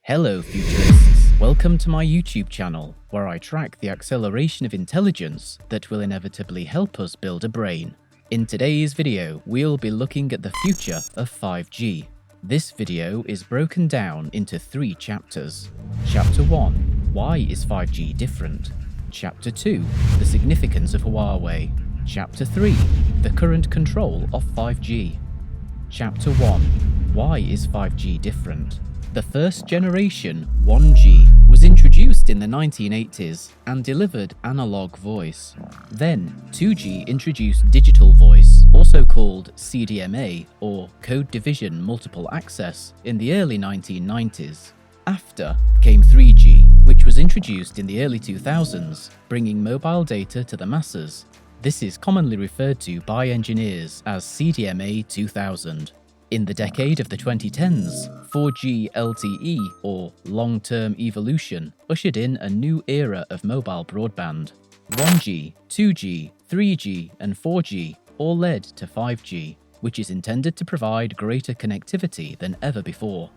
Hello futurists, welcome to my YouTube channel, where I track the acceleration of intelligence that will inevitably help us build a brain. In today's video, we'll be looking at the future of 5G. This video is broken down into 3 chapters. Chapter 1, why is 5G different? Chapter 2, the significance of Huawei. Chapter 3, the current control of 5G. Chapter 1, why is 5G different? The first generation, 1G, was introduced in the 1980s and delivered analog voice. Then, 2G introduced digital voice, also called CDMA or Code Division Multiple Access, in the early 1990s. After came 3G, which was introduced in the early 2000s, bringing mobile data to the masses. This is commonly referred to by engineers as CDMA 2000. In the decade of the 2010s, 4G LTE, or long-term evolution, ushered in a new era of mobile broadband. 1G, 2G, 3G, and 4G all led to 5G, which is intended to provide greater connectivity than ever before.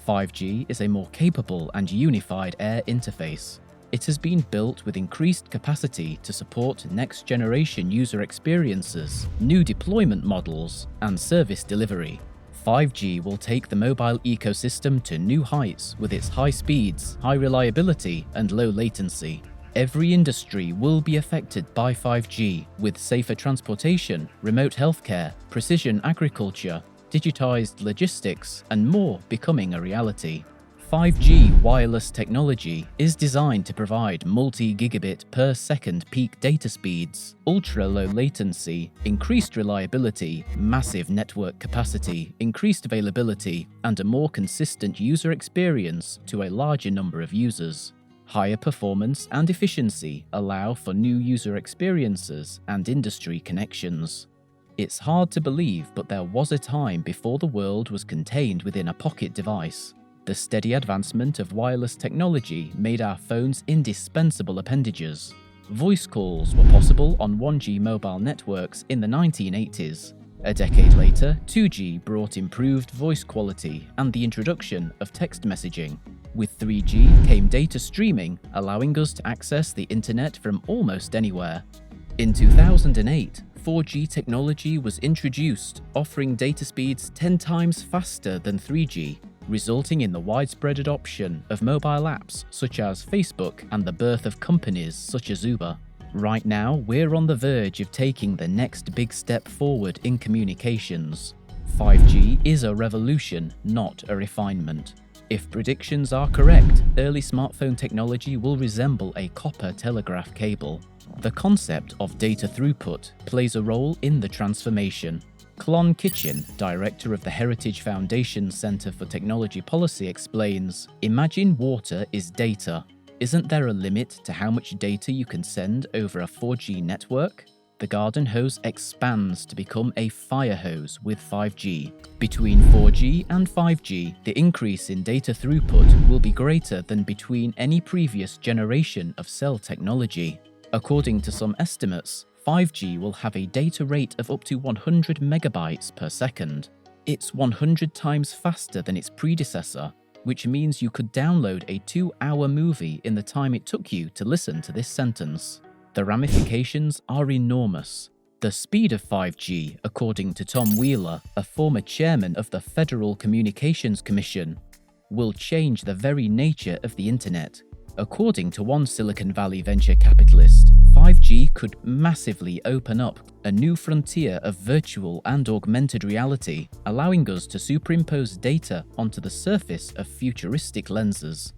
5G is a more capable and unified air interface. It has been built with increased capacity to support next-generation user experiences, new deployment models, and service delivery. 5G will take the mobile ecosystem to new heights with its high speeds, high reliability, and low latency. Every industry will be affected by 5G, with safer transportation, remote healthcare, precision agriculture, digitized logistics, and more becoming a reality. 5G wireless technology is designed to provide multi-gigabit per second peak data speeds, ultra-low latency, increased reliability, massive network capacity, increased availability, and a more consistent user experience to a larger number of users. Higher performance and efficiency allow for new user experiences and industry connections. It's hard to believe, but there was a time before the world was contained within a pocket device. The steady advancement of wireless technology made our phones indispensable appendages. Voice calls were possible on 1G mobile networks in the 1980s. A decade later, 2G brought improved voice quality and the introduction of text messaging. With 3G came data streaming, allowing us to access the internet from almost anywhere. In 2008, 4G technology was introduced, offering data speeds 10 times faster than 3G. Resulting in the widespread adoption of mobile apps such as Facebook and the birth of companies such as Uber. Right now, we're on the verge of taking the next big step forward in communications. 5G is a revolution, not a refinement. If predictions are correct, early smartphone technology will resemble a copper telegraph cable. The concept of data throughput plays a role in the transformation. Clon Kitchen, director of the Heritage Foundation Center for Technology Policy, explains, "Imagine water is data. Isn't there a limit to how much data you can send over a 4G network? The garden hose expands to become a fire hose with 5G. Between 4G and 5G, the increase in data throughput will be greater than between any previous generation of cell technology. According to some estimates, 5G will have a data rate of up to 100 megabytes per second. It's 100 times faster than its predecessor, which means you could download a 2-hour movie in the time it took you to listen to this sentence. The ramifications are enormous. The speed of 5G, according to Tom Wheeler, a former chairman of the Federal Communications Commission, will change the very nature of the internet. According to one Silicon Valley venture capitalist, 5G could massively open up a new frontier of virtual and augmented reality, allowing us to superimpose data onto the surface of futuristic lenses.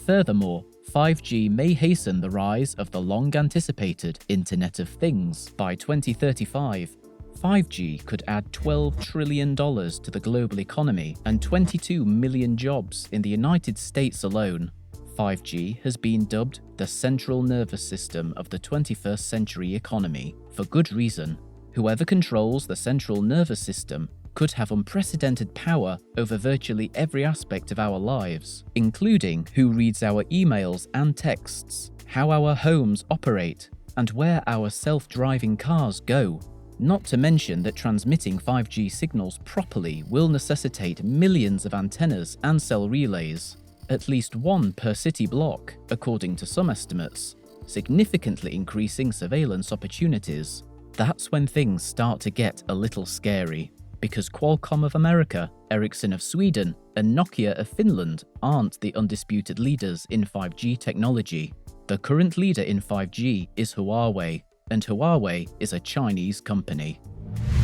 Furthermore, 5G may hasten the rise of the long-anticipated Internet of Things. By 2035, 5G could add $12 trillion to the global economy and 22 million jobs in the United States alone. 5G has been dubbed the central nervous system of the 21st century economy, for good reason. Whoever controls the central nervous system could have unprecedented power over virtually every aspect of our lives, including who reads our emails and texts, how our homes operate, and where our self-driving cars go. Not to mention that transmitting 5G signals properly will necessitate millions of antennas and cell relays. at least one per city block, according to some estimates, significantly increasing surveillance opportunities. That's when things start to get a little scary, because Qualcomm of America, Ericsson of Sweden, and Nokia of Finland aren't the undisputed leaders in 5G technology. The current leader in 5G is Huawei, and Huawei is a Chinese company.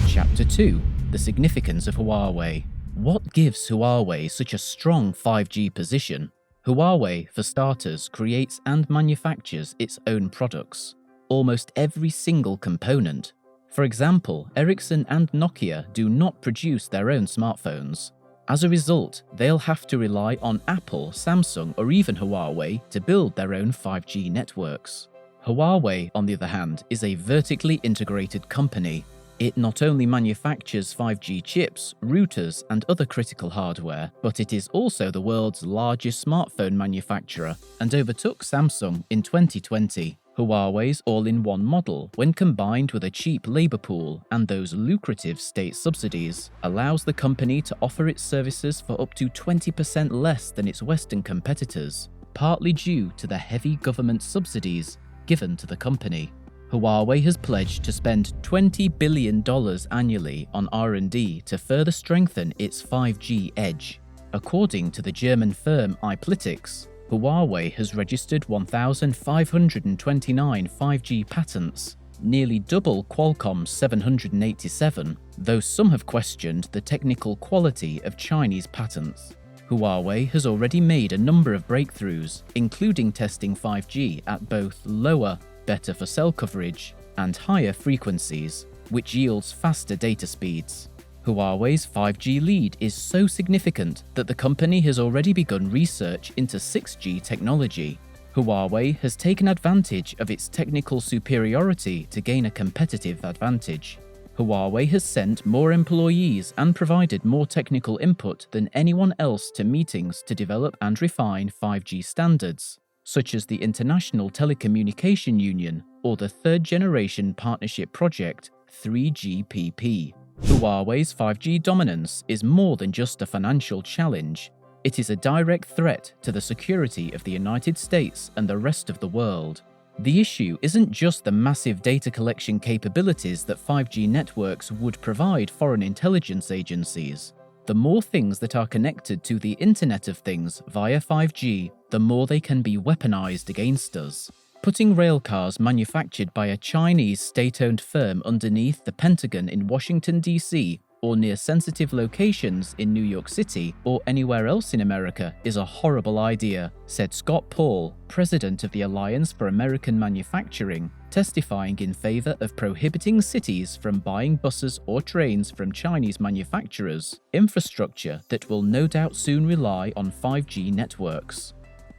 Chapter 2: The significance of Huawei. What gives Huawei such a strong 5G position? Huawei, for starters, creates and manufactures its own products. Almost every single component. For example, Ericsson and Nokia do not produce their own smartphones. As a result, they'll have to rely on Apple, Samsung, or even Huawei to build their own 5G networks. Huawei, on the other hand, is a vertically integrated company. It not only manufactures 5G chips, routers, and other critical hardware, but it is also the world's largest smartphone manufacturer and overtook Samsung in 2020. Huawei's all-in-one model, when combined with a cheap labor pool and those lucrative state subsidies, allows the company to offer its services for up to 20% less than its Western competitors, partly due to the heavy government subsidies given to the company. Huawei has pledged to spend $20 billion annually on R&D to further strengthen its 5G edge. According to the German firm iPlytics, Huawei has registered 1,529 5G patents, nearly double Qualcomm's 787, though some have questioned the technical quality of Chinese patents. Huawei has already made a number of breakthroughs, including testing 5G at both lower, better for cell coverage, and higher frequencies, which yields faster data speeds. Huawei's 5G lead is so significant that the company has already begun research into 6G technology. Huawei has taken advantage of its technical superiority to gain a competitive advantage. Huawei has sent more employees and provided more technical input than anyone else to meetings to develop and refine 5G standards, such as the International Telecommunication Union or the third-generation partnership project 3GPP. Huawei's 5G dominance is more than just a financial challenge. It is a direct threat to the security of the United States and the rest of the world. The issue isn't just the massive data collection capabilities that 5G networks would provide foreign intelligence agencies. The more things that are connected to the Internet of Things via 5G, the more they can be weaponized against us. Putting railcars manufactured by a Chinese state-owned firm underneath the Pentagon in Washington, D.C., or near sensitive locations in New York City or anywhere else in America is a horrible idea, said Scott Paul, president of the Alliance for American Manufacturing, testifying in favor of prohibiting cities from buying buses or trains from Chinese manufacturers, infrastructure that will no doubt soon rely on 5G networks.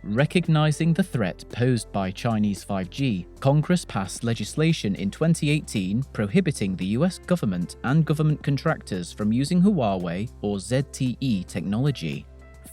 Recognizing the threat posed by Chinese 5G, Congress passed legislation in 2018 prohibiting the US government and government contractors from using Huawei or ZTE technology.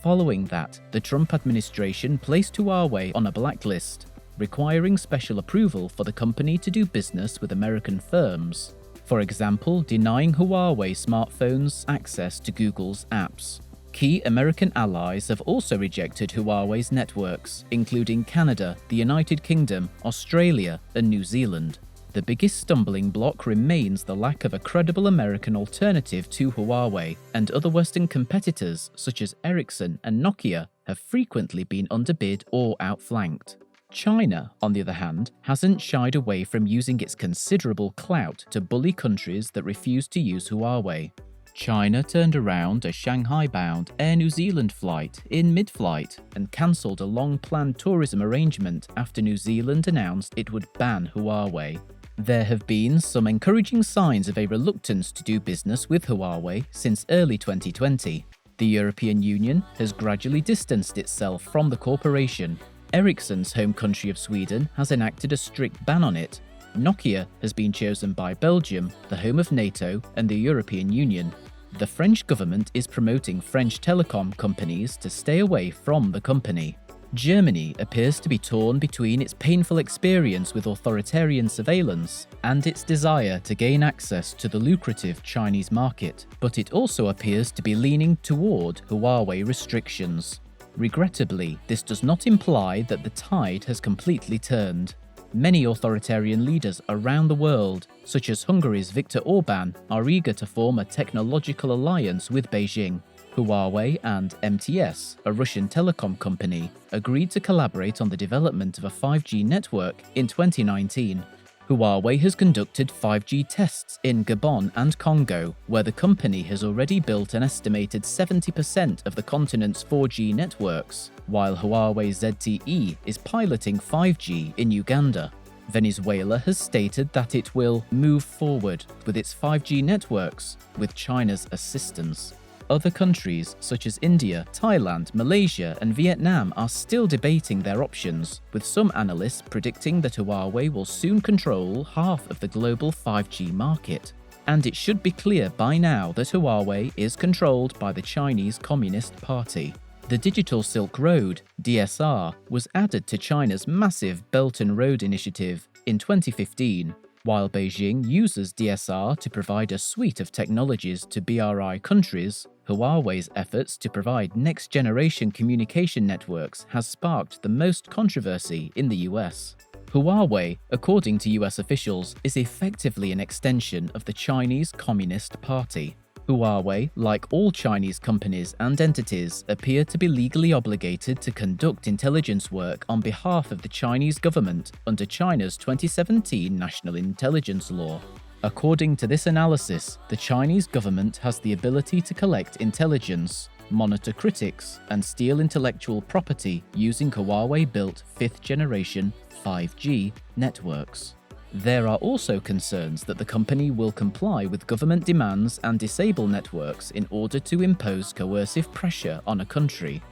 Following that, the Trump administration placed Huawei on a blacklist, requiring special approval for the company to do business with American firms. For example, denying Huawei smartphones access to Google's apps. Key American allies have also rejected Huawei's networks, including Canada, the United Kingdom, Australia, and New Zealand. The biggest stumbling block remains the lack of a credible American alternative to Huawei, and other Western competitors such as Ericsson and Nokia have frequently been underbid or outflanked. China, on the other hand, hasn't shied away from using its considerable clout to bully countries that refuse to use Huawei. China turned around a Shanghai-bound Air New Zealand flight in mid-flight and cancelled a long-planned tourism arrangement after New Zealand announced it would ban Huawei. There have been some encouraging signs of a reluctance to do business with Huawei since early 2020. The European Union has gradually distanced itself from the corporation. Ericsson's home country of Sweden has enacted a strict ban on it. Nokia has been chosen by Belgium, the home of NATO and the European Union. The French government is promoting French telecom companies to stay away from the company. Germany appears to be torn between its painful experience with authoritarian surveillance and its desire to gain access to the lucrative Chinese market, but it also appears to be leaning toward Huawei restrictions. Regrettably, this does not imply that the tide has completely turned. Many authoritarian leaders around the world, such as Hungary's Viktor Orbán, are eager to form a technological alliance with Beijing. Huawei and MTS, a Russian telecom company, agreed to collaborate on the development of a 5G network in 2019. Huawei has conducted 5G tests in Gabon and Congo, where the company has already built an estimated 70% of the continent's 4G networks, while Huawei ZTE is piloting 5G in Uganda. Venezuela has stated that it will move forward with its 5G networks with China's assistance. Other countries such as India, Thailand, Malaysia, and Vietnam are still debating their options, with some analysts predicting that Huawei will soon control half of the global 5G market. And it should be clear by now that Huawei is controlled by the Chinese Communist Party. The Digital Silk Road, DSR, was added to China's massive Belt and Road Initiative in 2015. While Beijing uses DSR to provide a suite of technologies to BRI countries, Huawei's efforts to provide next-generation communication networks has sparked the most controversy in the US. Huawei, according to US officials, is effectively an extension of the Chinese Communist Party. Huawei, like all Chinese companies and entities, appear to be legally obligated to conduct intelligence work on behalf of the Chinese government under China's 2017 National Intelligence Law. According to this analysis, the Chinese government has the ability to collect intelligence, monitor critics, and steal intellectual property using Huawei-built 5th-generation 5G networks. There are also concerns that the company will comply with government demands and disable networks in order to impose coercive pressure on a country.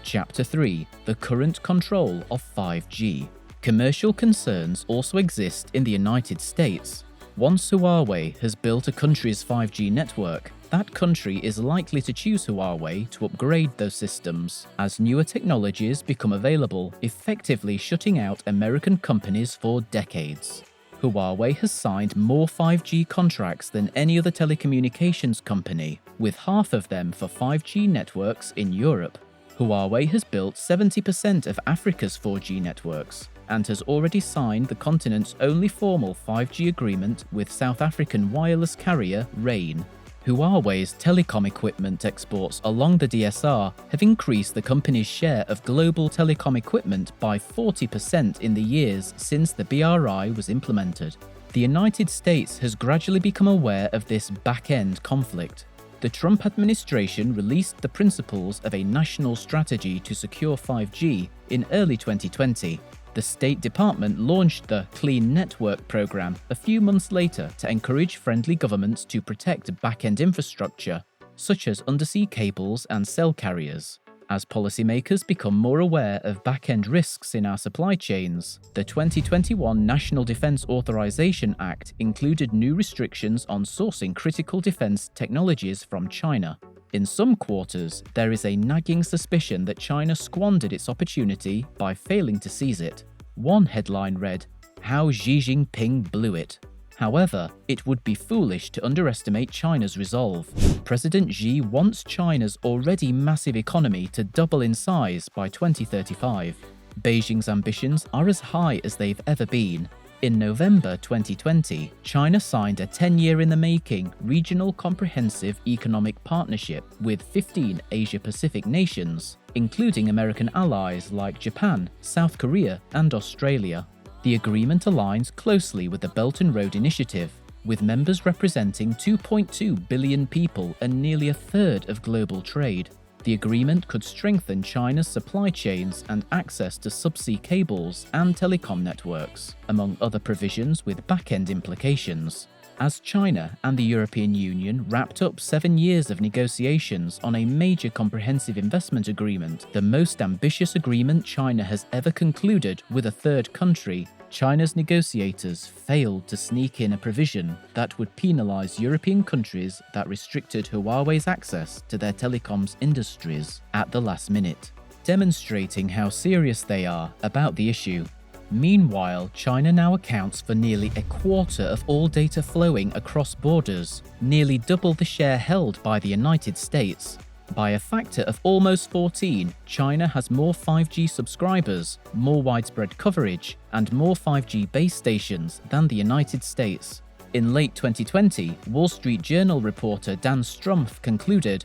Chapter 3: The current control of 5G. Commercial concerns also exist in the United States. Once Huawei has built a country's 5G network, that country is likely to choose Huawei to upgrade those systems as newer technologies become available, effectively shutting out American companies for decades. Huawei has signed more 5G contracts than any other telecommunications company, with half of them for 5G networks in Europe. Huawei has built 70% of Africa's 4G networks and has already signed the continent's only formal 5G agreement with South African wireless carrier Rain. Huawei's telecom equipment exports along the DSR have increased the company's share of global telecom equipment by 40% in the years since the BRI was implemented. The United States has gradually become aware of this back-end conflict. The Trump administration released the principles of a national strategy to secure 5G in early 2020. The State Department launched the Clean Network program a few months later to encourage friendly governments to protect back-end infrastructure, such as undersea cables and cell carriers. As policymakers become more aware of back-end risks in our supply chains, the 2021 National Defense Authorization Act included new restrictions on sourcing critical defense technologies from China. In some quarters, there is a nagging suspicion that China squandered its opportunity by failing to seize it. One headline read, "How Xi Jinping blew it." However, it would be foolish to underestimate China's resolve. President Xi wants China's already massive economy to double in size by 2035. Beijing's ambitions are as high as they've ever been. In November 2020, China signed a 10-year-in-the-making regional comprehensive economic partnership with 15 Asia-Pacific nations, including American allies like Japan, South Korea, and Australia. The agreement aligns closely with the Belt and Road Initiative, with members representing 2.2 billion people and nearly a third of global trade. The agreement could strengthen China's supply chains and access to subsea cables and telecom networks, among other provisions with back-end implications. As China and the European Union wrapped up 7 years of negotiations on a major comprehensive investment agreement, the most ambitious agreement China has ever concluded with a third country, China's negotiators failed to sneak in a provision that would penalize European countries that restricted Huawei's access to their telecoms industries at the last minute, demonstrating how serious they are about the issue. Meanwhile, China now accounts for nearly a quarter of all data flowing across borders, nearly double the share held by the United States. By a factor of almost 14, China has more 5G subscribers, more widespread coverage, and more 5G base stations than the United States. In late 2020, Wall Street Journal reporter Dan Strumpf concluded,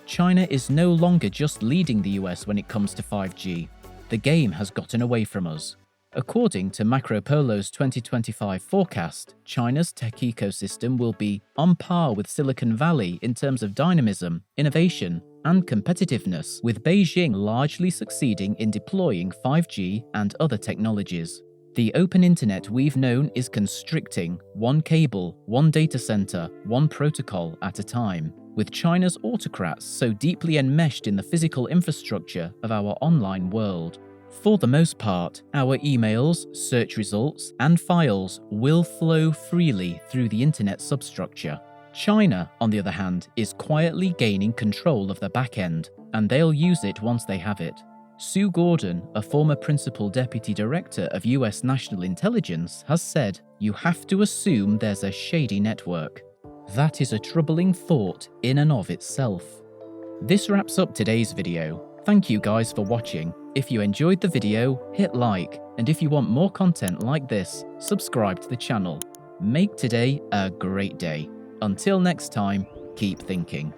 "China is no longer just leading the US when it comes to 5G. The game has gotten away from us." According to Macropolo's 2025 forecast, China's tech ecosystem will be on par with Silicon Valley in terms of dynamism, innovation, and competitiveness, with Beijing largely succeeding in deploying 5G and other technologies. The open internet we've known is constricting, one cable, one data center, one protocol at a time, with China's autocrats so deeply enmeshed in the physical infrastructure of our online world. For the most part, our emails, search results, and files will flow freely through the internet substructure. China, on the other hand, is quietly gaining control of the back end, and they'll use it once they have it. Sue Gordon, a former principal deputy director of US National Intelligence, has said, "You have to assume there's a shady network." That is a troubling thought in and of itself. This wraps up today's video. Thank you guys for watching. If you enjoyed the video, hit like, and if you want more content like this, subscribe to the channel. Make today a great day. Until next time, keep thinking.